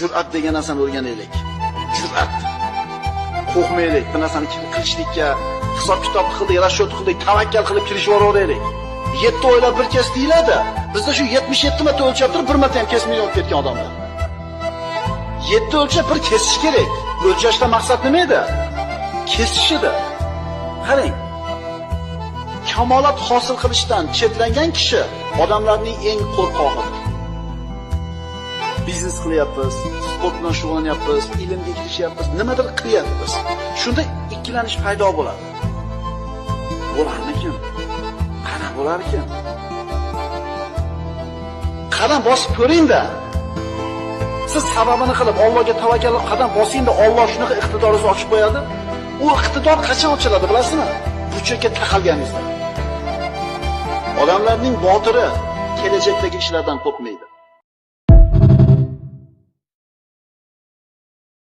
Jur'at degan narsani o'rganaylik. Jur'at. Qo'rqmaylik. Bu narsani qilishlikka, hisob-kitobni qildik, rashyot qildik, tavakkal qilib kirishib yuboraveraylik. 7 oylab bir kes deyiladi. Bizda shu 77 marta o'lchab turib, bir marta ham kesmay olib ketgan odamlar. 7 o'lchab bir kesish kerak. O'lchashda maqsad nima edi? Kesishida. Qarang. Kamolat hosil qilishdan chetlangan kishi odamlarning eng qo'rqog'idir. Biznes qilyapmiz, sport bilan shug'ullanyapmiz, ilmga kirishyapmiz, nimadir qilyapmiz. Shunda ikkilanish paydo bo'ladi. Bo'larmikin? Qana bo'larkin? Qadam bosib ko'ring-da. Siz sababini qilib Allohga tavakkal qilib qadam bosing-da, Alloh shunaqa iqtidoringizni ochib qo'yadi. U iqtidor qachon ochiladi, bilasizmi? Burchakka taqalganingizda. Odamlarning botiri kelajakdagi ishlardan qo'rqmaydi.